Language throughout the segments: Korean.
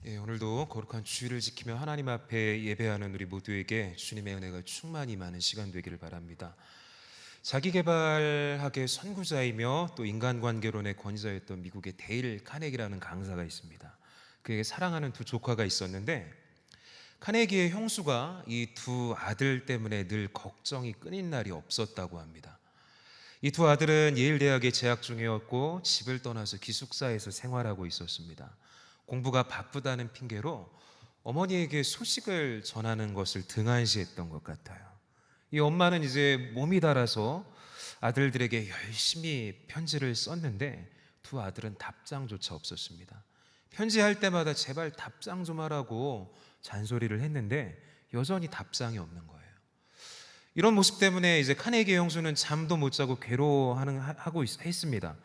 오늘도 거룩한 주일을 지키며 하나님 앞에 예배하는 우리 모두에게 주님의 은혜가 충만히 많은 시간 되기를 바랍니다. 자기계발학의 선구자이며 또 인간관계론의 권위자였던 미국의 데일 카네기라는 강사가 있습니다. 그에게 사랑하는 두 조카가 있었는데 카네기의 형수가 이 두 아들 때문에 늘 걱정이 끊인 날이 없었다고 합니다. 이 두 아들은 예일 대학에 재학 중이었고 집을 떠나서 기숙사에서 생활하고 있었습니다. 공부가 바쁘다는 핑계로 어머니에게 소식을 전하는 것을 등한시했던 것 같아요. 이 엄마는 이제 몸이 달아서 아들들에게 열심히 편지를 썼는데 두 아들은 답장조차 없었습니다. 편지할 때마다 제발 답장 좀 하라고 잔소리를 했는데 여전히 답장이 없는 거예요. 이런 모습 때문에 이제 카네기 형수는 잠도 못 자고 괴로워하고 했습니다.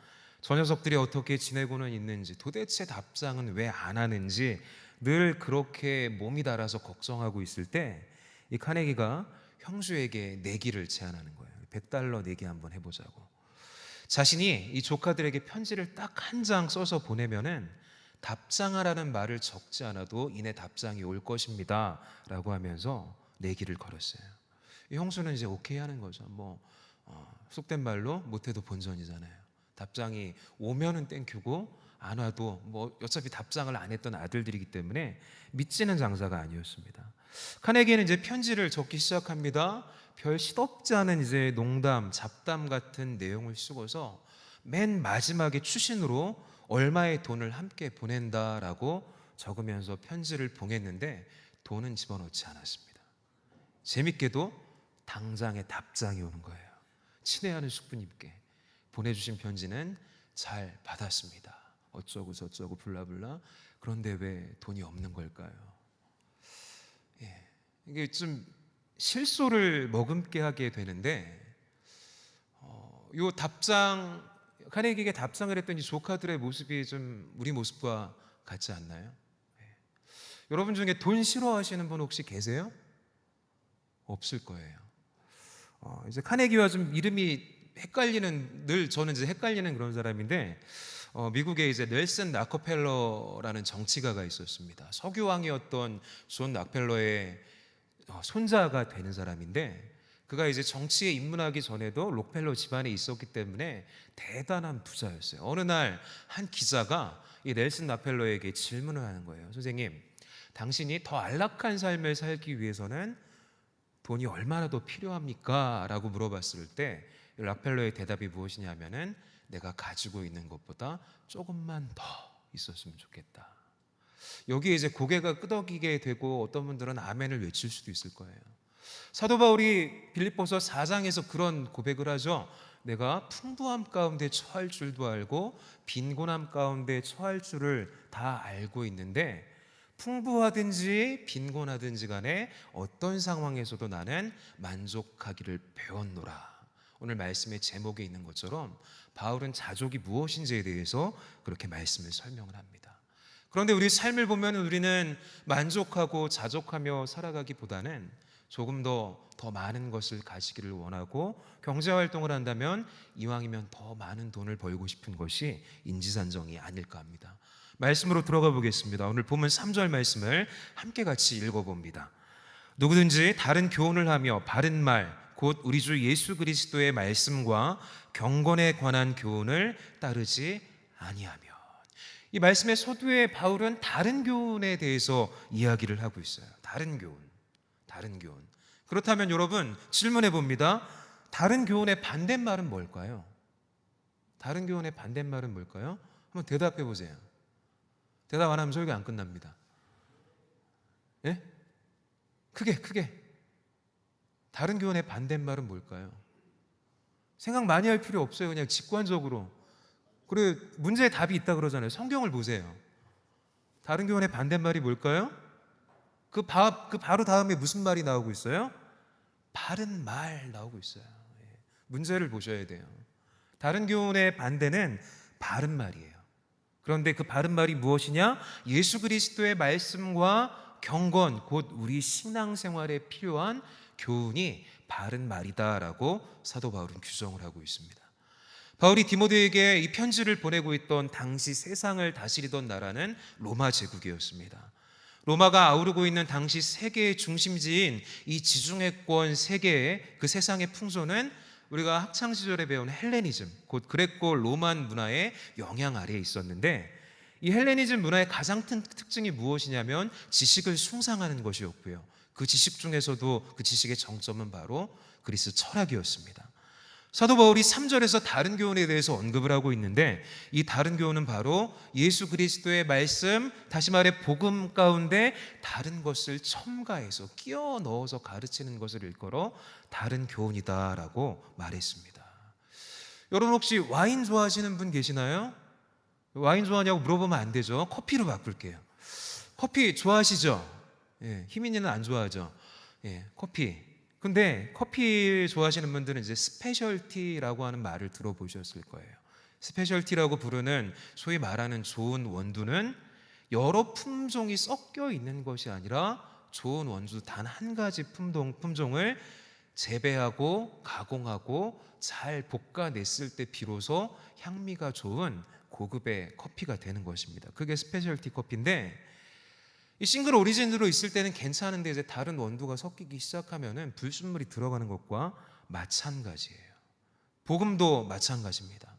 저 녀석들이 어떻게 지내고는 있는지, 도대체 답장은 왜 안 하는지 늘 그렇게 몸이 달아서 걱정하고 있을 때 이 카네기가 형수에게 내기를 제안하는 거예요. $100 내기 한번 해보자고. 자신이 이 조카들에게 편지를 딱 한 장 써서 보내면은 답장하라는 말을 적지 않아도 이내 답장이 올 것입니다 라고 하면서 내기를 걸었어요. 이 형수는 이제 오케이 하는 거죠. 속된 말로 못해도 본전이잖아요. 답장이 오면은 땡큐고 안 와도 어차피 답장을 안 했던 아들들이기 때문에 믿지는 장사가 아니었습니다. 카네기는 이제 편지를 적기 시작합니다. 별 시덥지 않은 이제 농담, 잡담 같은 내용을 쓰고서 맨 마지막에 추신으로 얼마의 돈을 함께 보낸다라고 적으면서 편지를 봉했는데 돈은 집어넣지 않았습니다. 재밌게도 당장에 답장이 오는 거예요. 친애하는 숙부님께 보내주신 편지는 잘 받았습니다. 어쩌고 저쩌고 블라블라. 그런데 왜 돈이 없는 걸까요? 이게 좀 실소를 머금게 하게 되는데 요 답장, 카네기에게 답장을 했던 이 조카들의 모습이 좀 우리 모습과 같지 않나요? 여러분 중에 돈 싫어하시는 분 혹시 계세요? 없을 거예요. 이제 카네기와 좀 이름이 헷갈리는, 늘 저는 이제 헷갈리는 그런 사람인데 미국에 이제 넬슨 락펠러라는 정치가가 있었습니다. 석유왕이었던 존 락펠러의 손자가 되는 사람인데 그가 이제 정치에 입문하기 전에도 록펠러 집안에 있었기 때문에 대단한 부자였어요. 어느 날 한 기자가 이 넬슨 락펠러에게 질문을 하는 거예요. 선생님, 당신이 더 안락한 삶을 살기 위해서는 돈이 얼마나 더 필요합니까? 라고 물어봤을 때 락펠러의 대답이 무엇이냐면은 내가 가지고 있는 것보다 조금만 더 있었으면 좋겠다. 여기에 이제 고개가 끄덕이게 되고 어떤 분들은 아멘을 외칠 수도 있을 거예요. 사도 바울이 빌립보서 4장에서 그런 고백을 하죠. 내가 풍부함 가운데 처할 줄도 알고 빈곤함 가운데 처할 줄을 다 알고 있는데 풍부하든지 빈곤하든지 간에 어떤 상황에서도 나는 만족하기를 배웠노라. 오늘 말씀의 제목에 있는 것처럼 바울은 자족이 무엇인지에 대해서 그렇게 말씀을 설명을 합니다. 그런데 우리 삶을 보면 우리는 만족하고 자족하며 살아가기보다는 조금 더 많은 것을 가지기를 원하고 경제활동을 한다면 이왕이면 더 많은 돈을 벌고 싶은 것이 인지산정이 아닐까 합니다. 말씀으로 들어가 보겠습니다. 오늘 본문 3절 말씀을 함께 같이 읽어봅니다. 누구든지 다른 교훈을 하며 바른 말 곧 우리 주 예수 그리스도의 말씀과 경건에 관한 교훈을 따르지 아니하면, 이 말씀의 서두에 바울은 다른 교훈에 대해서 이야기를 하고 있어요. 다른 교훈. 그렇다면 여러분 질문해 봅니다. 다른 교훈의 반대말은 뭘까요? 다른 교훈의 반대말은 뭘까요? 한번 대답해 보세요. 대답 안 하면 설교 안 끝납니다. 예? 크게. 다른 교훈의 반대말은 뭘까요? 생각 많이 할 필요 없어요. 그냥 직관적으로. 그리고 문제의 답이 있다 그러잖아요. 성경을 보세요. 다른 교훈의 반대말이 뭘까요? 그 바로 다음에 무슨 말이 나오고 있어요? 바른 말 나오고 있어요. 문제를 보셔야 돼요. 다른 교훈의 반대는 바른 말이에요. 그런데 그 바른 말이 무엇이냐? 예수 그리스도의 말씀과 경건, 곧 우리 신앙생활에 필요한 교훈이 바른 말이다라고 사도 바울은 규정을 하고 있습니다. 바울이 디모데에게 이 편지를 보내고 있던 당시 세상을 다스리던 나라는 로마 제국이었습니다. 로마가 아우르고 있는 당시 세계의 중심지인 이 지중해권 세계의 그 세상의 풍조는 우리가 학창 시절에 배운 헬레니즘, 곧 그레코 로만 문화의 영향 아래에 있었는데, 이 헬레니즘 문화의 가장 큰 특징이 무엇이냐면 지식을 숭상하는 것이었고요. 그 지식 중에서도 그 지식의 정점은 바로 그리스 철학이었습니다. 사도 바울이 3절에서 다른 교훈에 대해서 언급을 하고 있는데, 이 다른 교훈은 바로 예수 그리스도의 말씀, 다시 말해 복음 가운데 다른 것을 첨가해서 끼워 넣어서 가르치는 것을 일컬어 다른 교훈이다라고 말했습니다. 여러분 혹시 와인 좋아하시는 분 계시나요? 와인 좋아하냐고 물어보면 안 되죠. 커피로 바꿀게요. 커피 좋아하시죠? 예, 희민이는 안 좋아하죠. 예, 커피. 근데 커피 좋아하시는 분들은 이제 스페셜티라고 하는 말을 들어보셨을 거예요. 스페셜티라고 부르는 소위 말하는 좋은 원두는 여러 품종이 섞여 있는 것이 아니라 좋은 원두 단 한 가지 품종을 재배하고 가공하고 잘 볶아냈을 때 비로소 향미가 좋은 고급의 커피가 되는 것입니다. 그게 스페셜티 커피인데, 이 싱글 오리진으로 있을 때는 괜찮은데 이제 다른 원두가 섞이기 시작하면은 불순물이 들어가는 것과 마찬가지예요. 복음도 마찬가지입니다.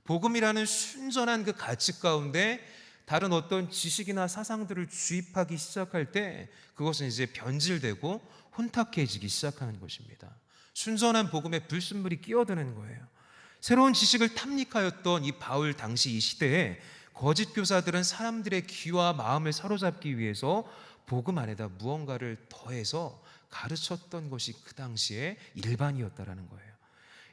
복음이라는 순전한 그 가치 가운데 다른 어떤 지식이나 사상들을 주입하기 시작할 때 그것은 이제 변질되고 혼탁해지기 시작하는 것입니다. 순전한 복음에 불순물이 끼어드는 거예요. 새로운 지식을 탐닉하였던 이 바울 당시 이 시대에 거짓 교사들은 사람들의 귀와 마음을 사로잡기 위해서 복음 안에다 무언가를 더해서 가르쳤던 것이 그 당시에 일반이었다라는 거예요.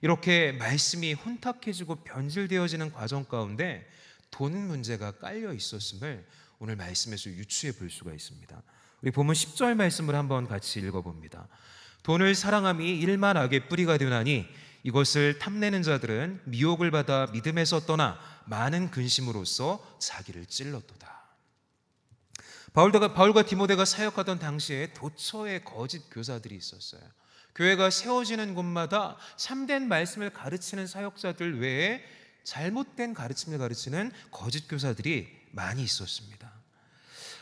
이렇게 말씀이 혼탁해지고 변질되어지는 과정 가운데 돈 문제가 깔려 있었음을 오늘 말씀에서 유추해 볼 수가 있습니다. 우리 본문 10절 말씀을 한번 같이 읽어봅니다. 돈을 사랑함이 일만 악의 뿌리가 되나니 이것을 탐내는 자들은 미혹을 받아 믿음에서 떠나 많은 근심으로써 자기를 찔렀도다. 바울과 디모데가 사역하던 당시에 도처에 거짓 교사들이 있었어요. 교회가 세워지는 곳마다 참된 말씀을 가르치는 사역자들 외에 잘못된 가르침을 가르치는 거짓 교사들이 많이 있었습니다.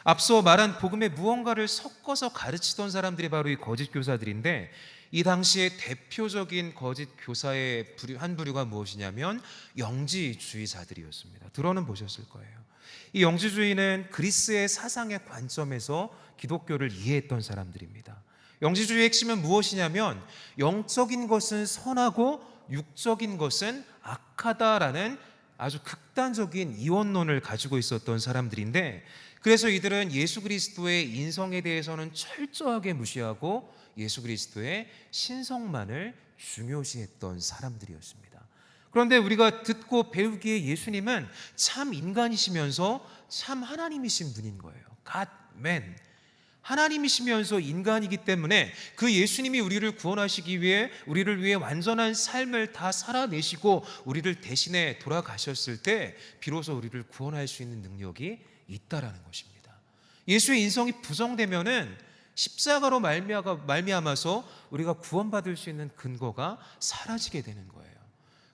앞서 말한 복음에 무언가를 섞어서 가르치던 사람들이 바로 이 거짓 교사들인데, 이 당시에 대표적인 거짓 교사의 한 부류가 무엇이냐면 영지주의자들이었습니다. 들어는 보셨을 거예요. 이 영지주의는 그리스의 사상의 관점에서 기독교를 이해했던 사람들입니다. 영지주의의 핵심은 무엇이냐면 영적인 것은 선하고 육적인 것은 악하다라는 아주 극단적인 이원론을 가지고 있었던 사람들인데, 그래서 이들은 예수 그리스도의 인성에 대해서는 철저하게 무시하고 예수 그리스도의 신성만을 중요시했던 사람들이었습니다. 그런데 우리가 듣고 배우기에 예수님은 참 인간이시면서 참 하나님이신 분인 거예요. God man. 하나님이시면서 인간이기 때문에 그 예수님이 우리를 구원하시기 위해 우리를 위해 완전한 삶을 다 살아내시고 우리를 대신해 돌아가셨을 때 비로소 우리를 구원할 수 있는 능력이 있다라는 것입니다. 예수의 인성이 부정되면은 십자가로 말미암아서 우리가 구원받을 수 있는 근거가 사라지게 되는 거예요.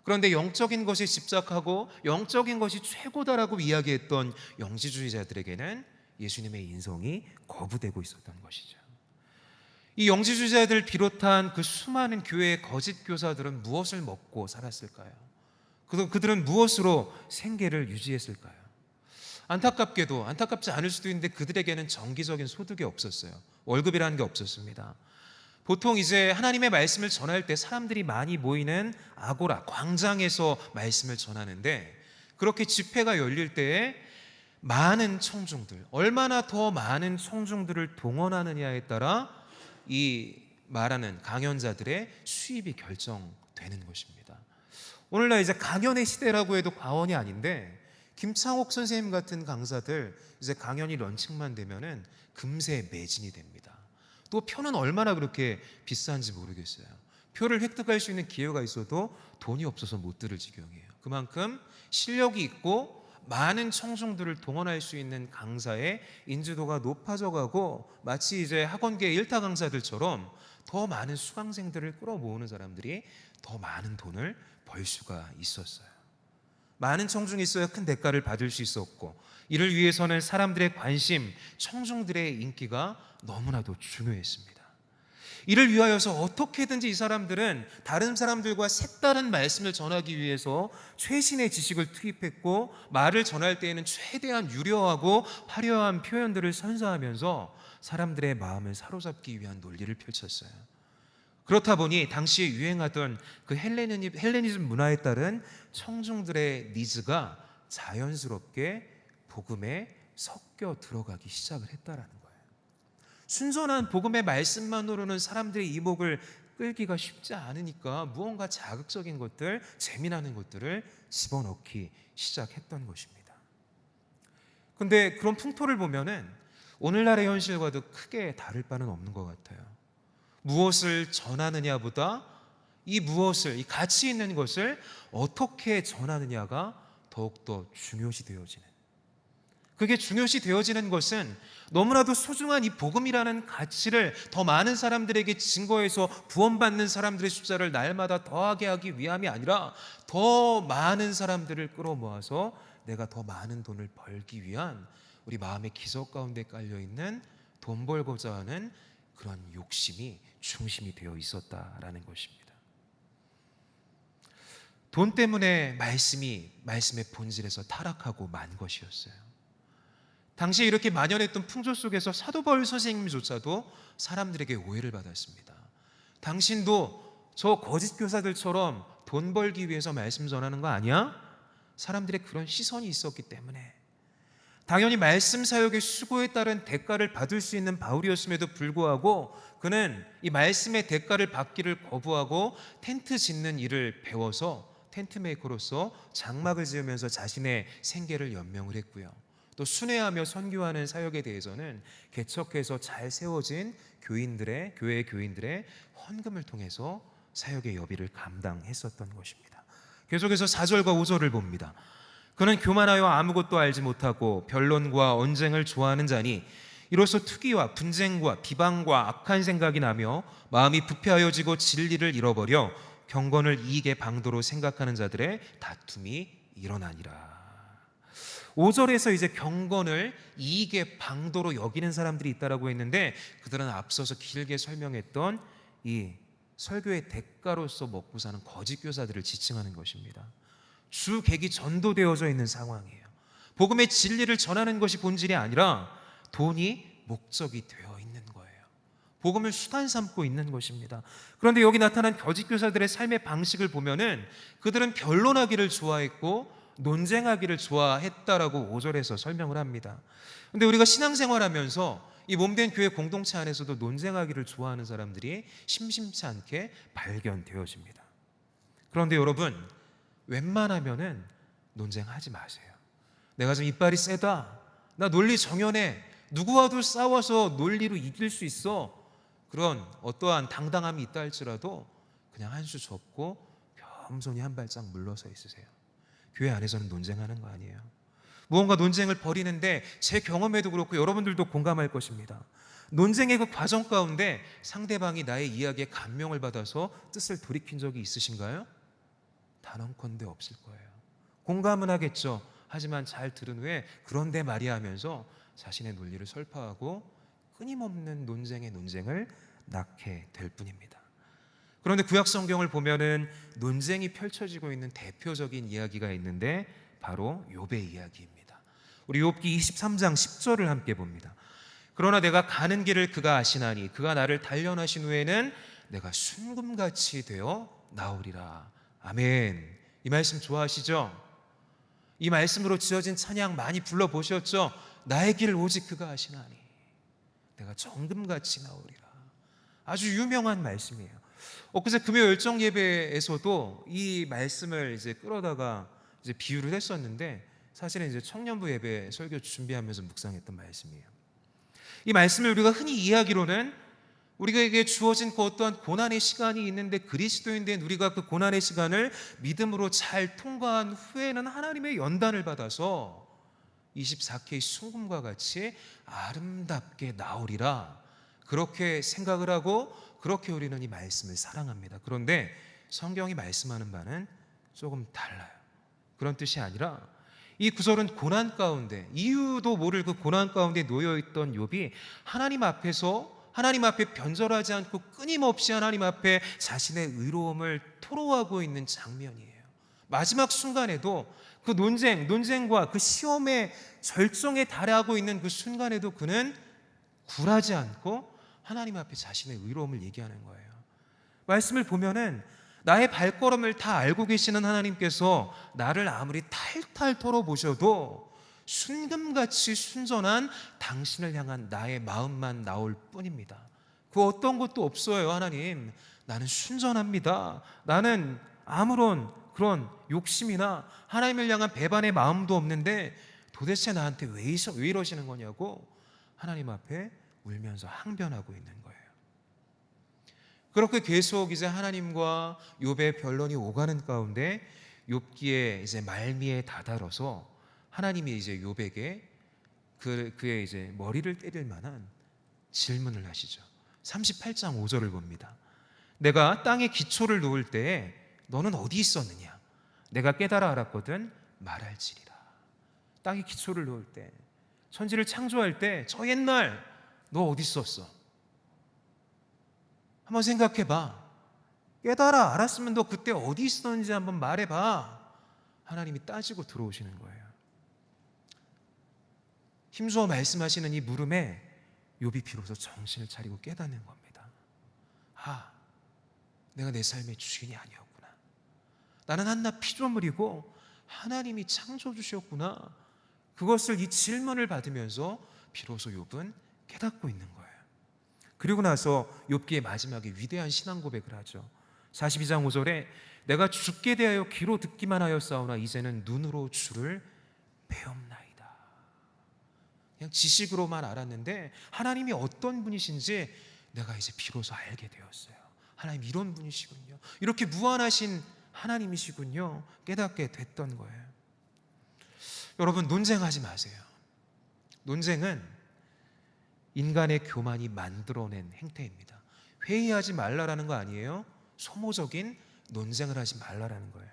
그런데 영적인 것에 집착하고 영적인 것이 최고다라고 이야기했던 영지주의자들에게는 예수님의 인성이 거부되고 있었던 것이죠. 이 영지주의자들 비롯한 그 수많은 교회의 거짓 교사들은 무엇을 먹고 살았을까요? 그들은 무엇으로 생계를 유지했을까요? 안타깝게도, 안타깝지 않을 수도 있는데 그들에게는 정기적인 소득이 없었어요. 월급이라는 게 없었습니다. 보통 이제 하나님의 말씀을 전할 때 사람들이 많이 모이는 아고라, 광장에서 말씀을 전하는데, 그렇게 집회가 열릴 때에 많은 청중들, 얼마나 더 많은 청중들을 동원하느냐에 따라 이 말하는 강연자들의 수입이 결정되는 것입니다. 오늘날 이제 강연의 시대라고 해도 과언이 아닌데, 김창옥 선생님 같은 강사들 이제 강연이 런칭만 되면은 금세 매진이 됩니다. 또 표는 얼마나 그렇게 비싼지 모르겠어요. 표를 획득할 수 있는 기회가 있어도 돈이 없어서 못 들을 지경이에요. 그만큼 실력이 있고 많은 청중들을 동원할 수 있는 강사의 인지도가 높아져가고 마치 이제 학원계 일타 강사들처럼 더 많은 수강생들을 끌어모으는 사람들이 더 많은 돈을 벌 수가 있었어요. 많은 청중이 있어야 큰 대가를 받을 수 있었고, 이를 위해서는 사람들의 관심, 청중들의 인기가 너무나도 중요했습니다. 이를 위하여서 어떻게든지 이 사람들은 다른 사람들과 색다른 말씀을 전하기 위해서 최신의 지식을 투입했고, 말을 전할 때에는 최대한 유려하고 화려한 표현들을 선사하면서 사람들의 마음을 사로잡기 위한 논리를 펼쳤어요. 그렇다 보니 당시에 유행하던 그 헬레니즘 문화에 따른 청중들의 니즈가 자연스럽게 복음에 섞여 들어가기 시작을 했다라는 거예요. 순전한 복음의 말씀만으로는 사람들의 이목을 끌기가 쉽지 않으니까 무언가 자극적인 것들, 재미나는 것들을 집어넣기 시작했던 것입니다. 근데 그런 풍토를 보면은 오늘날의 현실과도 크게 다를 바는 없는 것 같아요. 무엇을 전하느냐보다 이 무엇을, 이 가치 있는 것을 어떻게 전하느냐가 더욱더 중요시 되어지는, 그게 중요시 되어지는 것은 너무나도 소중한 이 복음이라는 가치를 더 많은 사람들에게 증거해서 구원받는 사람들의 숫자를 날마다 더하게 하기 위함이 아니라 더 많은 사람들을 끌어모아서 내가 더 많은 돈을 벌기 위한 우리 마음의 기석 가운데 깔려있는 돈 벌고자 하는 그런 욕심이 중심이 되어 있었다라는 것입니다. 돈 때문에 말씀의 본질에서 타락하고 만 것이었어요. 당시에 이렇게 만연했던 풍조 속에서 사도 바울 선생님조차도 사람들에게 오해를 받았습니다. 당신도 저 거짓 교사들처럼 돈 벌기 위해서 말씀 전하는 거 아니야? 사람들의 그런 시선이 있었기 때문에, 당연히 말씀 사역의 수고에 따른 대가를 받을 수 있는 바울이었음에도 불구하고 그는 이 말씀의 대가를 받기를 거부하고 텐트 짓는 일을 배워서 텐트 메이커로서 장막을 지으면서 자신의 생계를 연명을 했고요. 또 순회하며 선교하는 사역에 대해서는 개척해서 잘 세워진 교회 교인들의 헌금을 통해서 사역의 여비를 감당했었던 것입니다. 계속해서 4절과 5절을 봅니다. 그는 교만하여 아무것도 알지 못하고 변론과 언쟁을 좋아하는 자니 이로써 투기와 분쟁과 비방과 악한 생각이 나며 마음이 부패하여지고 진리를 잃어버려 경건을 이익의 방도로 생각하는 자들의 다툼이 일어나니라. 5절에서 이제 경건을 이익의 방도로 여기는 사람들이 있다라고 했는데, 그들은 앞서서 길게 설명했던 이 설교의 대가로서 먹고 사는 거짓 교사들을 지칭하는 것입니다. 주객이 전도되어져 있는 상황이에요. 복음의 진리를 전하는 것이 본질이 아니라 돈이 목적이 되어 있는 거예요. 복음을 수단 삼고 있는 것입니다. 그런데 여기 나타난 거짓 교사들의 삶의 방식을 보면은 그들은 변론하기를 좋아했고 논쟁하기를 좋아했다라고 5절에서 설명을 합니다. 그런데 우리가 신앙생활하면서 이 몸된 교회 공동체 안에서도 논쟁하기를 좋아하는 사람들이 심심치 않게 발견되어집니다. 그런데 여러분, 웬만하면은 논쟁하지 마세요. 내가 좀 이빨이 세다, 나 논리 정연해, 누구와도 싸워서 논리로 이길 수 있어, 그런 어떠한 당당함이 있다 할지라도 그냥 한 수 접고 겸손히 한 발짝 물러서 있으세요. 교회 안에서는 논쟁하는 거 아니에요. 무언가 논쟁을 벌이는데 제 경험에도 그렇고 여러분들도 공감할 것입니다. 논쟁의 그 과정 가운데 상대방이 나의 이야기에 감명을 받아서 뜻을 돌이킨 적이 있으신가요? 단언컨대 없을 거예요. 공감은 하겠죠. 하지만 잘 들은 후에 그런데 말이야 하면서 자신의 논리를 설파하고 끊임없는 논쟁을 낳게 될 뿐입니다. 그런데 구약 성경을 보면은 논쟁이 펼쳐지고 있는 대표적인 이야기가 있는데 바로 욥의 이야기입니다. 우리 욥기 23장 10절을 함께 봅니다. 그러나 내가 가는 길을 그가 아시나니 그가 나를 단련하신 후에는 내가 순금같이 되어 나오리라. 아멘. 이 말씀 좋아하시죠? 이 말씀으로 지어진 찬양 많이 불러보셨죠? 나의 길을 오직 그가 아시나니 내가 정금같이 나오리라. 아주 유명한 말씀이에요. 엊그제 금요 열정 예배에서도 이 말씀을 이제 끌어다가 이제 비유를 했었는데, 사실은 이제 청년부 예배 설교 준비하면서 묵상했던 말씀이에요. 이 말씀을 우리가 흔히 이해하기로는 우리에게 주어진 그 어떠한 고난의 시간이 있는데 그리스도인된 우리가 그 고난의 시간을 믿음으로 잘 통과한 후에는 하나님의 연단을 받아서 24K 순금과 같이 아름답게 나오리라, 그렇게 생각을 하고 그렇게 우리는 이 말씀을 사랑합니다. 그런데 성경이 말씀하는 바는 조금 달라요. 그런 뜻이 아니라 이 구절은 고난 가운데, 이유도 모를 그 고난 가운데 놓여있던 욥이 하나님 앞에 변절하지 않고 끊임없이 하나님 앞에 자신의 의로움을 토로하고 있는 장면이에요. 마지막 순간에도 그 논쟁과 그 시험의 절정에 달하고 있는 그 순간에도 그는 굴하지 않고 하나님 앞에 자신의 의로움을 얘기하는 거예요. 말씀을 보면은 나의 발걸음을 다 알고 계시는 하나님께서 나를 아무리 탈탈 털어보셔도 순금같이 순전한 당신을 향한 나의 마음만 나올 뿐입니다. 그 어떤 것도 없어요. 하나님, 나는 순전합니다. 나는 아무런 그런 욕심이나 하나님을 향한 배반의 마음도 없는데 도대체 나한테 왜 이러시는 거냐고 하나님 앞에 울면서 항변하고 있는 거예요. 그렇게 계속 이제 하나님과 욥의 변론이 오가는 가운데 욥기의 이제 말미에 다다라서 하나님이 이제 욥에게 그의 이제 머리를 때릴 만한 질문을 하시죠. 38장 5절을 봅니다. 내가 땅에 기초를 놓을 때에 너는 어디 있었느냐? 내가 깨달아 알았거든 말할지리라. 땅에 기초를 놓을 때, 천지를 창조할 때 저 옛날 너 어디 있었어? 한번 생각해봐. 깨달아 알았으면 너 그때 어디 있었는지 한번 말해봐. 하나님이 따지고 들어오시는 거예요. 힘주어 말씀하시는 이 물음에 욥이 비로소 정신을 차리고 깨닫는 겁니다. 아, 내가 내 삶의 주인이 아니었구나. 나는 한낱 피조물이고 하나님이 창조주셨구나. 그것을, 이 질문을 받으면서 비로소 욥은 깨닫고 있는 거예요. 그리고 나서 욥기의 마지막에 위대한 신앙 고백을 하죠. 42장 5절에 내가 주께 대하여 귀로 듣기만 하였사오나 이제는 눈으로 주를 배움나이다. 그냥 지식으로만 알았는데 하나님이 어떤 분이신지 내가 이제 비로소 알게 되었어요. 하나님 이런 분이시군요. 이렇게 무한하신 하나님이시군요. 깨닫게 됐던 거예요. 여러분, 논쟁하지 마세요. 논쟁은 인간의 교만이 만들어낸 행태입니다. 회의하지 말라라는 거 아니에요. 소모적인 논쟁을 하지 말라라는 거예요.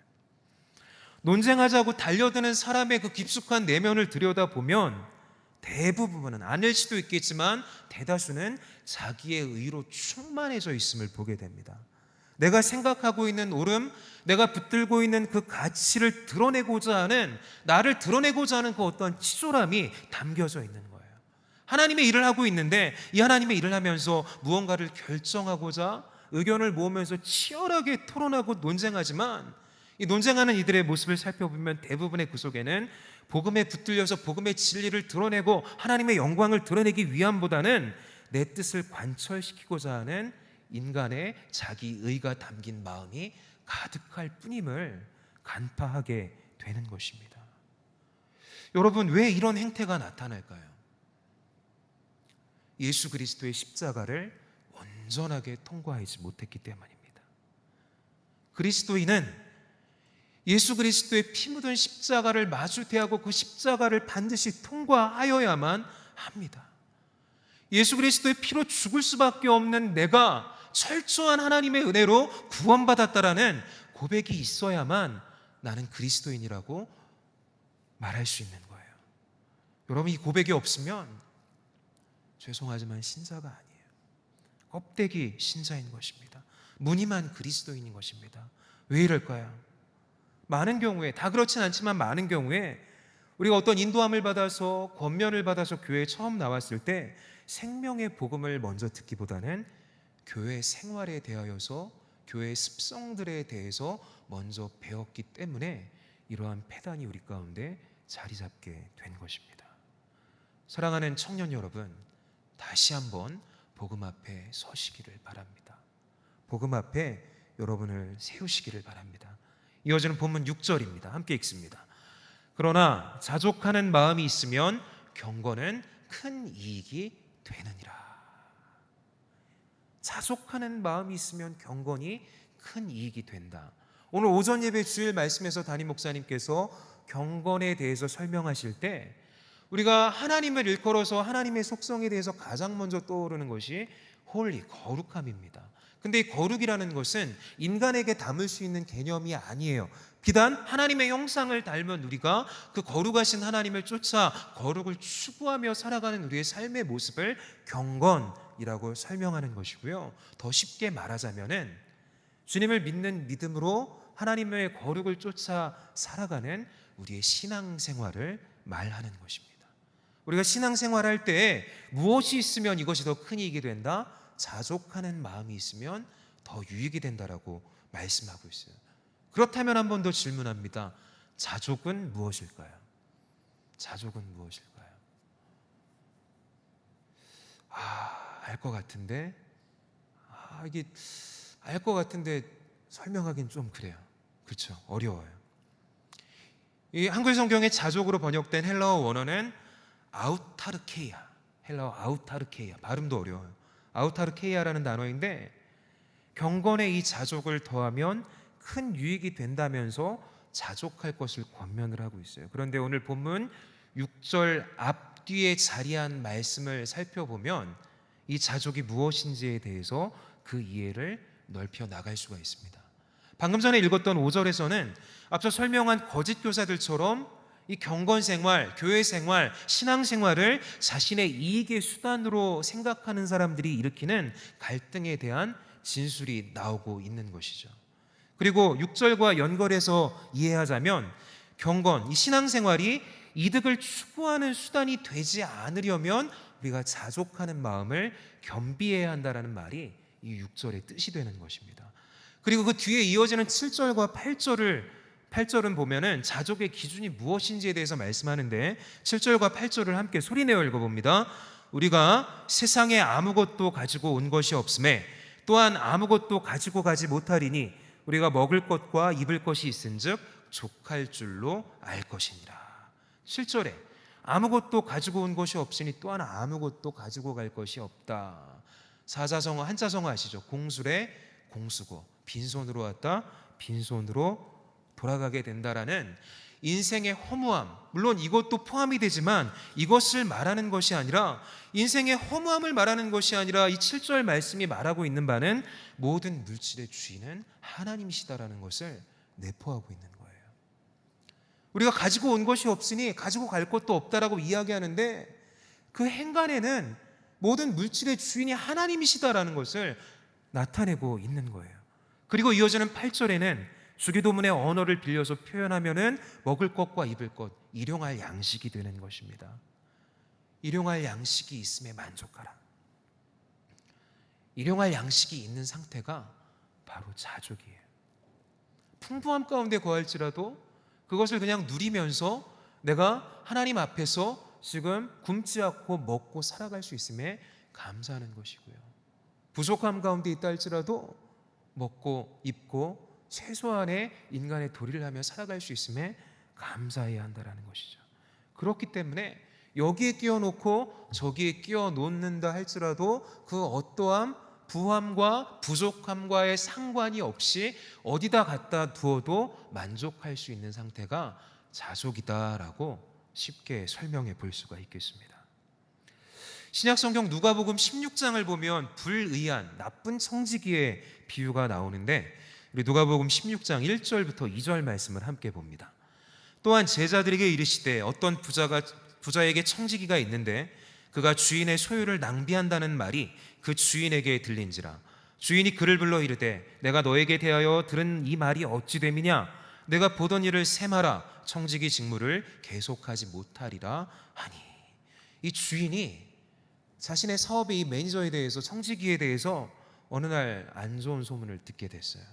논쟁하자고 달려드는 사람의 그 깊숙한 내면을 들여다보면 대부분은, 아닐 수도 있겠지만 대다수는 자기의 의로 충만해져 있음을 보게 됩니다. 내가 생각하고 있는 옳음, 내가 붙들고 있는 그 가치를 드러내고자 하는, 나를 드러내고자 하는 그 어떤 치졸함이 담겨져 있는 거예요. 하나님의 일을 하고 있는데 이 하나님의 일을 하면서 무언가를 결정하고자 의견을 모으면서 치열하게 토론하고 논쟁하지만, 이 논쟁하는 이들의 모습을 살펴보면 대부분의 그 속에는 복음에 붙들려서 복음의 진리를 드러내고 하나님의 영광을 드러내기 위함보다는 내 뜻을 관철시키고자 하는 인간의 자기 의가 담긴 마음이 가득할 뿐임을 간파하게 되는 것입니다. 여러분, 왜 이런 행태가 나타날까요? 예수 그리스도의 십자가를 온전하게 통과하지 못했기 때문입니다. 그리스도인은 예수 그리스도의 피 묻은 십자가를 마주 대하고 그 십자가를 반드시 통과하여야만 합니다. 예수 그리스도의 피로 죽을 수밖에 없는 내가 철저한 하나님의 은혜로 구원받았다라는 고백이 있어야만 나는 그리스도인이라고 말할 수 있는 거예요. 여러분, 이 고백이 없으면 죄송하지만 신자가 아니에요. 껍데기 신자인 것입니다. 무늬만 그리스도인인 것입니다. 왜 이럴까요? 많은 경우에, 다 그렇진 않지만 많은 경우에 우리가 어떤 인도함을 받아서, 권면을 받아서 교회에 처음 나왔을 때 생명의 복음을 먼저 듣기보다는 교회 생활에 대하여서, 교회 습성들에 대해서 먼저 배웠기 때문에 이러한 패단이 우리 가운데 자리 잡게 된 것입니다. 사랑하는 청년 여러분, 다시 한번 복음 앞에 서시기를 바랍니다. 복음 앞에 여러분을 세우시기를 바랍니다. 이어지는 본문 6절입니다. 함께 읽습니다. 그러나 자족하는 마음이 있으면 경건은 큰 이익이 되느니라. 자족하는 마음이 있으면 경건이 큰 이익이 된다. 오늘 오전 예배 주일 말씀에서 담임 목사님께서 경건에 대해서 설명하실 때 우리가 하나님을 일컬어서 하나님의 속성에 대해서 가장 먼저 떠오르는 것이 홀리, 거룩함입니다. 근데 이 거룩이라는 것은 인간에게 담을 수 있는 개념이 아니에요. 비단 하나님의 형상을 닮은 우리가 그 거룩하신 하나님을 쫓아 거룩을 추구하며 살아가는 우리의 삶의 모습을 경건이라고 설명하는 것이고요. 더 쉽게 말하자면은 주님을 믿는 믿음으로 하나님의 거룩을 쫓아 살아가는 우리의 신앙생활을 말하는 것입니다. 우리가 신앙생활할 때 무엇이 있으면 이것이 더 큰 이익이 된다? 자족하는 마음이 있으면 더 유익이 된다라고 말씀하고 있어요. 그렇다면 한 번 더 질문합니다. 자족은 무엇일까요? 자족은 무엇일까요? 알 것 같은데 이게 알 것 같은데 설명하기는 좀 그래요. 그렇죠? 어려워요. 이 한글 성경의 자족으로 번역된 헬라어 원어는 아우타르케이아, 헬라어 아우타르케이아, 발음도 어려워요. 아우타르케이아라는 단어인데 경건에 이 자족을 더하면 큰 유익이 된다면서 자족할 것을 권면을 하고 있어요. 그런데 오늘 본문 6절 앞뒤에 자리한 말씀을 살펴보면 이 자족이 무엇인지에 대해서 그 이해를 넓혀 나갈 수가 있습니다. 방금 전에 읽었던 5절에서는 앞서 설명한 거짓 교사들처럼 이 경건 생활, 교회 생활, 신앙 생활을 자신의 이익의 수단으로 생각하는 사람들이 일으키는 갈등에 대한 진술이 나오고 있는 것이죠. 그리고 6절과 연결해서 이해하자면 경건, 이 신앙 생활이 이득을 추구하는 수단이 되지 않으려면 우리가 자족하는 마음을 겸비해야 한다는 말이 이 6절의 뜻이 되는 것입니다. 그리고 그 뒤에 이어지는 7절과 8절은 보면은 자족의 기준이 무엇인지에 대해서 말씀하는데 7절과 8절을 함께 소리내어 읽어봅니다. 우리가 세상에 아무것도 가지고 온 것이 없음에 또한 아무것도 가지고 가지 못하리니 우리가 먹을 것과 입을 것이 있은즉 족할 줄로 알 것이니라. 7절에 아무것도 가지고 온 것이 없으니 또한 아무것도 가지고 갈 것이 없다. 사자성어, 한자성어 아시죠? 공술에 공수고 빈손으로 왔다 빈손으로 돌아가게 된다라는 인생의 허무함, 물론 이것도 포함이 되지만 이것을 말하는 것이 아니라 인생의 허무함을 말하는 것이 아니라 이 7절 말씀이 말하고 있는 바는 모든 물질의 주인은 하나님이시다라는 것을 내포하고 있는 거예요. 우리가 가지고 온 것이 없으니 가지고 갈 것도 없다라고 이야기하는데 그 행간에는 모든 물질의 주인이 하나님이시다라는 것을 나타내고 있는 거예요. 그리고 이어지는 8절에는 주기도문의 언어를 빌려서 표현하면은 먹을 것과 입을 것, 일용할 양식이 되는 것입니다. 일용할 양식이 있음에 만족하라. 일용할 양식이 있는 상태가 바로 자족이에요. 풍부함 가운데 거할지라도 그것을 그냥 누리면서 내가 하나님 앞에서 지금 굶지 않고 먹고 살아갈 수 있음에 감사하는 것이고요. 부족함 가운데 있다 할지라도 먹고 입고 최소한의 인간의 도리를 하며 살아갈 수 있음에 감사해야 한다는 것이죠. 그렇기 때문에 여기에 끼워놓고 저기에 끼워놓는다 할지라도 그 어떠함, 부함과 부족함과의 상관이 없이 어디다 갖다 두어도 만족할 수 있는 상태가 자족이다라고 쉽게 설명해 볼 수가 있겠습니다. 신약성경 누가복음 16장을 보면 불의한 나쁜 청지기의 비유가 나오는데 우리 누가복음 16장 1절부터 2절 말씀을 함께 봅니다. 또한 제자들에게 이르시되 어떤 부자에게 청지기가 있는데 그가 주인의 소유를 낭비한다는 말이 그 주인에게 들린지라. 주인이 그를 불러 이르되 내가 너에게 대하여 들은 이 말이 어찌 됨이냐. 내가 보던 일을 셈하라. 청지기 직무를 계속하지 못하리라 하니. 이 주인이 자신의 사업의 이 매니저에 대해서, 청지기에 대해서 어느 날 안 좋은 소문을 듣게 됐어요.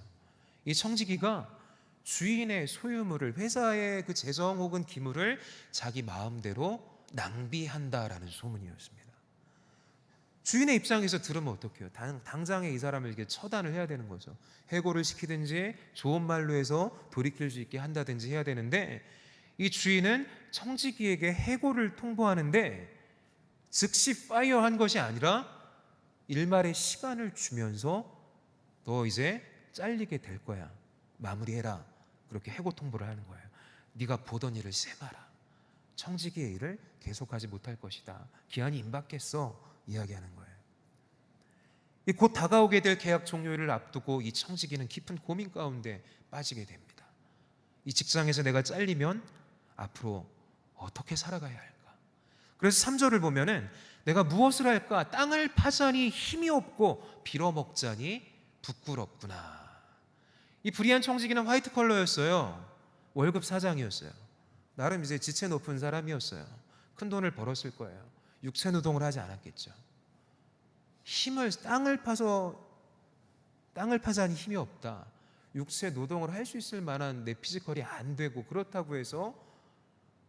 이 청지기가 주인의 소유물을, 회사의 그 재정 혹은 기물을 자기 마음대로 낭비한다라는 소문이었습니다. 주인의 입장에서 들으면 어떡해요? 당장에 이 사람을 이렇게 처단을 해야 되는 거죠. 해고를 시키든지 좋은 말로 해서 돌이킬 수 있게 한다든지 해야 되는데 이 주인은 청지기에게 해고를 통보하는데 즉시 파이어한 것이 아니라 일말의 시간을 주면서 너 이제 잘리게 될 거야. 마무리해라. 그렇게 해고 통보를 하는 거예요. 네가 보던 일을 세마라. 청지기의 일을 계속하지 못할 것이다. 기한이 임박했어. 이야기하는 거예요. 이 곧 다가오게 될 계약 종료일을 앞두고 이 청지기는 깊은 고민 가운데 빠지게 됩니다. 이 직장에서 내가 잘리면 앞으로 어떻게 살아가야 할까? 그래서 3절을 보면은 내가 무엇을 할까? 땅을 파자니 힘이 없고 빌어먹자니 부끄럽구나. 이 불의한 청지기는 화이트 컬러였어요. 월급 사장이었어요. 나름 이제 지체 높은 사람이었어요. 큰 돈을 벌었을 거예요. 육체 노동을 하지 않았겠죠. 땅을 파자니 힘이 없다. 육체 노동을 할 수 있을 만한 내 피지컬이 안 되고, 그렇다고 해서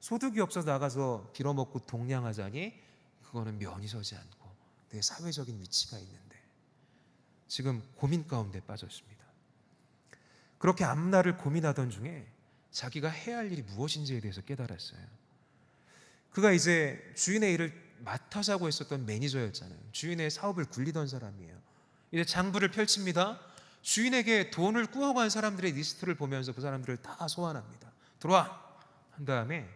소득이 없어서 나가서 빌어먹고 동냥하자니 그거는 면이 서지 않고 내 사회적인 위치가 있는데 지금 고민 가운데 빠졌습니다. 그렇게 앞날을 고민하던 중에 자기가 해야 할 일이 무엇인지에 대해서 깨달았어요. 그가 이제 주인의 일을 맡아자고 했었던 매니저였잖아요. 주인의 사업을 굴리던 사람이에요. 이제 장부를 펼칩니다. 주인에게 돈을 꾸어간 사람들의 리스트를 보면서 그 사람들을 다 소환합니다. 들어와! 한 다음에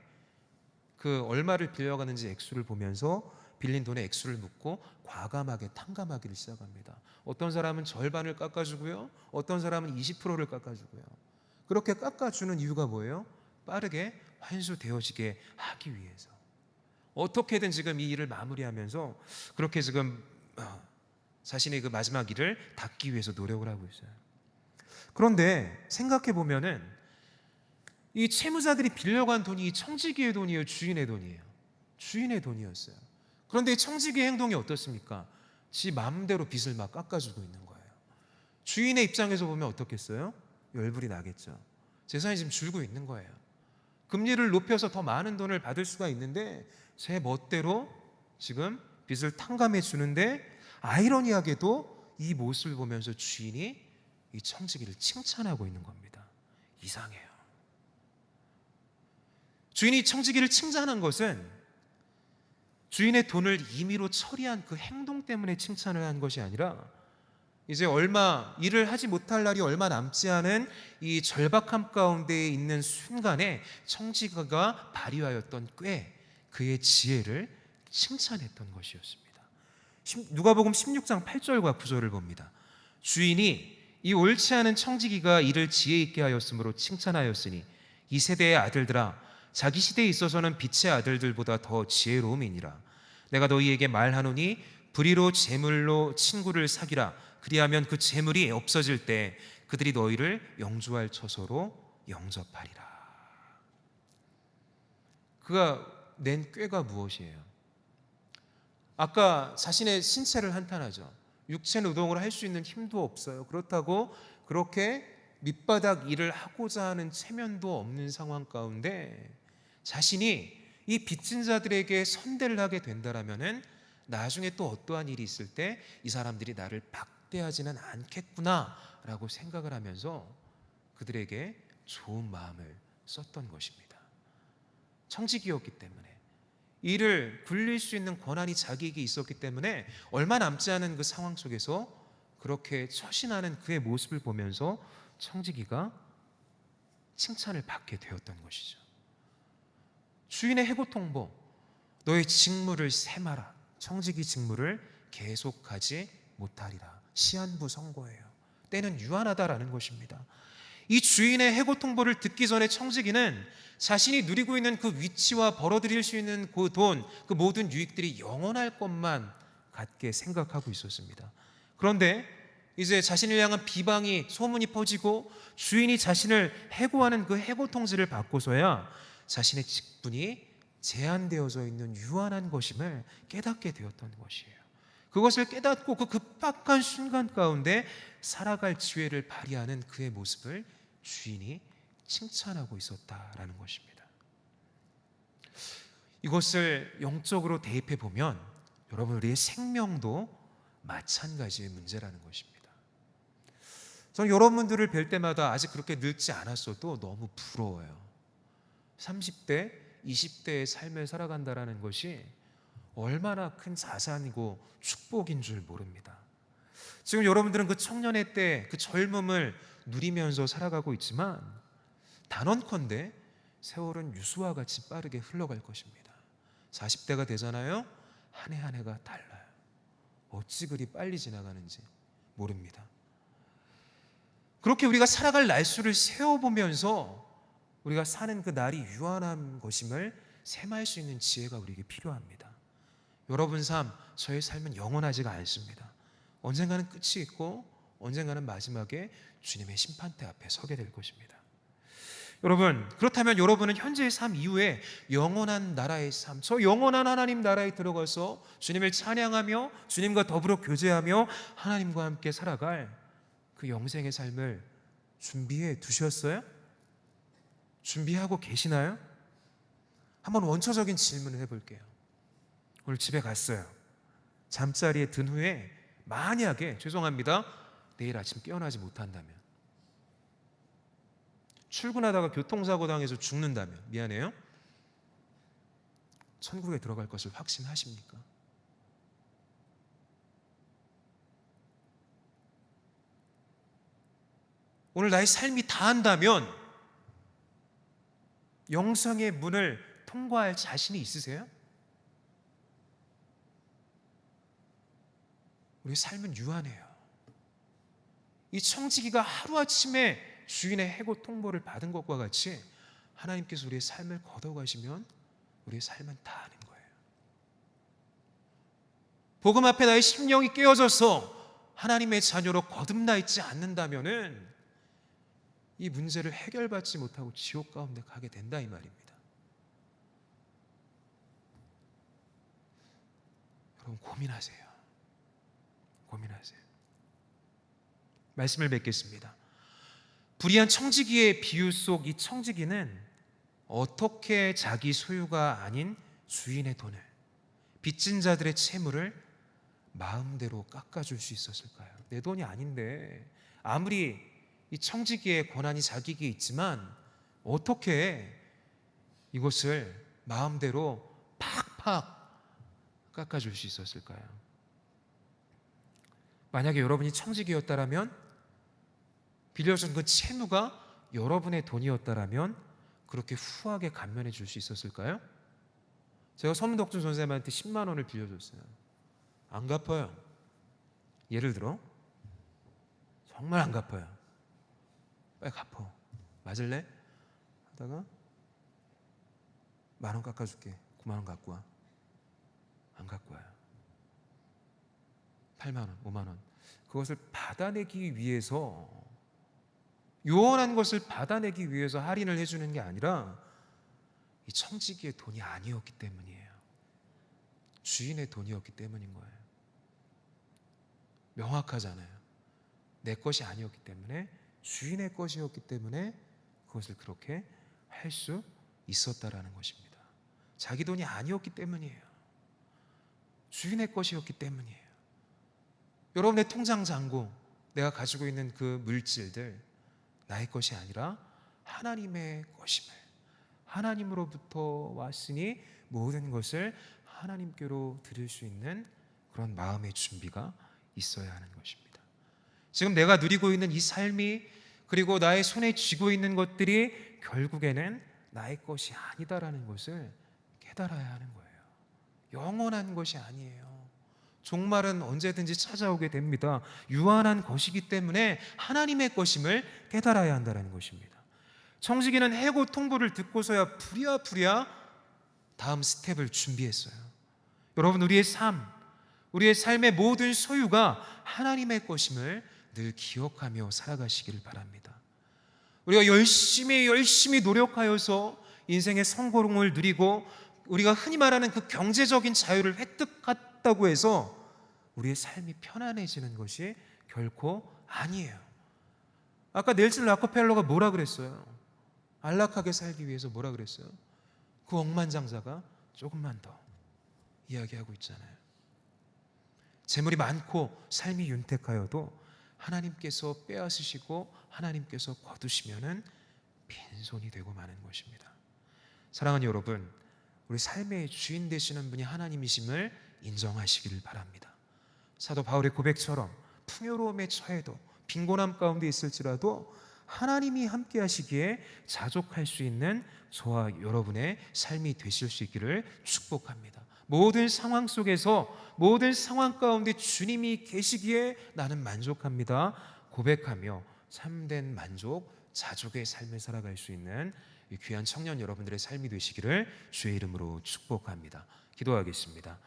그 얼마를 빌려가는지 액수를 보면서 빌린 돈의 액수를 묻고 과감하게 탕감하기를 시작합니다. 어떤 사람은 절반을 깎아주고요. 어떤 사람은 20%를 깎아주고요. 그렇게 깎아주는 이유가 뭐예요? 빠르게 환수되어지게 하기 위해서. 어떻게든 지금 이 일을 마무리하면서 그렇게 지금 자신의 그 마지막 일을 닦기 위해서 노력을 하고 있어요. 그런데 생각해 보면은 이 채무자들이 빌려간 돈이 청지기의 돈이에요, 주인의 돈이에요? 주인의 돈이었어요. 그런데 이 청지기의 행동이 어떻습니까? 지 마음대로 빚을 막 깎아주고 있는 거예요. 주인의 입장에서 보면 어떻겠어요? 열불이 나겠죠. 재산이 지금 줄고 있는 거예요. 금리를 높여서 더 많은 돈을 받을 수가 있는데 제 멋대로 지금 빚을 탕감해 주는데, 아이러니하게도 이 모습을 보면서 주인이 이 청지기를 칭찬하고 있는 겁니다. 이상해요. 주인이 청지기를 칭찬한 것은 주인의 돈을 임의로 처리한 그 행동 때문에 칭찬을 한 것이 아니라, 이제 일을 하지 못할 날이 얼마 남지 않은 이 절박함 가운데 있는 순간에 청지기가 발휘하였던 꽤 그의 지혜를 칭찬했던 것이었습니다. 누가복음 16장 8절과 9절을 봅니다. 주인이 이 옳지 않은 청지기가 이를 지혜 있게 하였으므로 칭찬하였으니 이 세대의 아들들아, 자기 시대에 있어서는 빛의 아들들보다 더 지혜로움이니라. 내가 너희에게 말하노니 불의로 재물로 친구를 사귀라. 그리하면 그 재물이 없어질 때 그들이 너희를 영주할 처소로 영접하리라. 그가 낸 꾀가 무엇이에요? 아까 자신의 신체를 한탄하죠. 육체 노동을 할 수 있는 힘도 없어요. 그렇다고 그렇게 밑바닥 일을 하고자 하는 체면도 없는 상황 가운데 자신이 이 빚진 자들에게 선대를 하게 된다라면은 나중에 또 어떠한 일이 있을 때 이 사람들이 나를 박대하지는 않겠구나라고 생각을 하면서 그들에게 좋은 마음을 썼던 것입니다. 청지기였기 때문에, 일을 굴릴 수 있는 권한이 자기에게 있었기 때문에 얼마 남지 않은 그 상황 속에서 그렇게 처신하는 그의 모습을 보면서 청지기가 칭찬을 받게 되었던 것이죠. 주인의 해고 통보, 너의 직무를 세마라. 청지기 직무를 계속하지 못하리라. 시한부 선고예요. 때는 유한하다라는 것입니다. 이 주인의 해고 통보를 듣기 전에 청지기는 자신이 누리고 있는 그 위치와 벌어들일 수 있는 그 돈, 그 모든 유익들이 영원할 것만 같게 생각하고 있었습니다. 그런데 이제 자신을 향한 비방이, 소문이 퍼지고 주인이 자신을 해고하는 그 해고 통지를 받고서야 자신의 직분이 제한되어져 있는 유한한 것임을 깨닫게 되었던 것이에요. 그것을 깨닫고 그 급박한 순간 가운데 살아갈 지혜를 발휘하는 그의 모습을 주인이 칭찬하고 있었다라는 것입니다. 이것을 영적으로 대입해 보면 여러분, 우리의 생명도 마찬가지의 문제라는 것입니다. 저는 여러분들을 뵐 때마다 아직 그렇게 늙지 않았어도 너무 부러워요. 30대, 20대의 삶을 살아간다라는 것이 얼마나 큰 자산이고 축복인 줄 모릅니다. 지금 여러분들은 그 청년의 때 그 젊음을 누리면서 살아가고 있지만 단언컨대 세월은 유수와 같이 빠르게 흘러갈 것입니다. 40대가 되잖아요. 한 해 한 해가 달라요. 어찌 그리 빨리 지나가는지 모릅니다. 그렇게 우리가 살아갈 날수를 세어보면서 우리가 사는 그 날이 유한한 것임을 셈할 수 있는 지혜가 우리에게 필요합니다. 여러분 삶, 저의 삶은 영원하지가 않습니다. 언젠가는 끝이 있고 언젠가는 마지막에 주님의 심판대 앞에 서게 될 것입니다. 여러분, 그렇다면 여러분은 현재의 삶 이후에 영원한 나라의 삶, 저 영원한 하나님 나라에 들어가서 주님을 찬양하며 주님과 더불어 교제하며 하나님과 함께 살아갈 그 영생의 삶을 준비해 두셨어요? 준비하고 계시나요? 한번 원초적인 질문을 해볼게요. 오늘 집에 갔어요. 잠자리에 든 후에 만약에 죄송합니다, 내일 아침 깨어나지 못한다면, 출근하다가 교통사고 당해서 죽는다면, 미안해요, 천국에 들어갈 것을 확신하십니까? 오늘 나의 삶이 다한다면 영생의 문을 통과할 자신이 있으세요? 우리 삶은 유한해요. 이 청지기가 하루아침에 주인의 해고 통보를 받은 것과 같이 하나님께서 우리의 삶을 걷어가시면 우리의 삶은 다하는 거예요. 복음 앞에 나의 심령이 깨어져서 하나님의 자녀로 거듭나 있지 않는다면은 이 문제를 해결받지 못하고 지옥 가운데 가게 된다 이 말입니다. 여러분 고민하세요. 고민하세요. 말씀을 맺겠습니다. 불의한 청지기의 비유 속 이 청지기는 어떻게 자기 소유가 아닌 주인의 돈을, 빚진 자들의 채무를 마음대로 깎아줄 수 있었을까요? 내 돈이 아닌데 아무리 이 청지기의 권한이 자기에게 있지만 어떻게 이것을 마음대로 팍팍 깎아줄 수 있었을까요? 만약에 여러분이 청지기였다면, 빌려준 그 채무가 여러분의 돈이었다면 그렇게 후하게 감면해 줄 수 있었을까요? 제가 서문덕준 선생님한테 10만 원을 빌려줬어요. 안 갚아요. 예를 들어 정말 안 갚아요. 빨리 갚어. 맞을래? 하다가 10,000원 깎아줄게. 9만 원 갖고 와. 안 갖고 와요. 8만 원, 5만 원. 그것을 받아내기 위해서, 요원한 것을 받아내기 위해서 할인을 해주는 게 아니라 이 청지기의 돈이 아니었기 때문이에요. 주인의 돈이었기 때문인 거예요. 명확하잖아요. 내 것이 아니었기 때문에, 주인의 것이었기 때문에 그것을 그렇게 할 수 있었다라는 것입니다. 자기 돈이 아니었기 때문이에요. 주인의 것이었기 때문이에요. 여러분의 통장 잔고, 내가 가지고 있는 그 물질들 나의 것이 아니라 하나님의 것임을, 하나님으로부터 왔으니 모든 것을 하나님께로 드릴 수 있는 그런 마음의 준비가 있어야 하는 것입니다. 지금 내가 누리고 있는 이 삶이, 그리고 나의 손에 쥐고 있는 것들이 결국에는 나의 것이 아니다라는 것을 깨달아야 하는 거예요. 영원한 것이 아니에요. 종말은 언제든지 찾아오게 됩니다. 유한한 것이기 때문에 하나님의 것임을 깨달아야 한다는 것입니다. 청지기는 해고 통보를 듣고서야 부랴부랴 다음 스텝을 준비했어요. 여러분, 우리의 삶, 우리의 삶의 모든 소유가 하나님의 것임을 늘 기억하며 살아가시기를 바랍니다. 우리가 열심히 노력하여서 인생의 성공을 누리고 우리가 흔히 말하는 그 경제적인 자유를 획득했다고 해서 우리의 삶이 편안해지는 것이 결코 아니에요. 아까 넬슨 락커펠러가 뭐라 그랬어요? 안락하게 살기 위해서 뭐라 그랬어요? 그 억만장자가 조금만 더 이야기하고 있잖아요. 재물이 많고 삶이 윤택하여도 하나님께서 빼앗으시고 하나님께서 거두시면은 빈손이 되고 마는 것입니다. 사랑하는 여러분, 우리 삶의 주인 되시는 분이 하나님이심을 인정하시기를 바랍니다. 사도 바울의 고백처럼 풍요로움에 처해도 빈곤함 가운데 있을지라도 하나님이 함께 하시기에 자족할 수 있는 저와 여러분의 삶이 되실 수 있기를 축복합니다. 모든 상황 속에서, 모든 상황 가운데 주님이 계시기에 나는 만족합니다 고백하며 참된 만족, 자족의 삶을 살아갈 수 있는 이 귀한 청년 여러분들의 삶이 되시기를 주의 이름으로 축복합니다. 기도하겠습니다.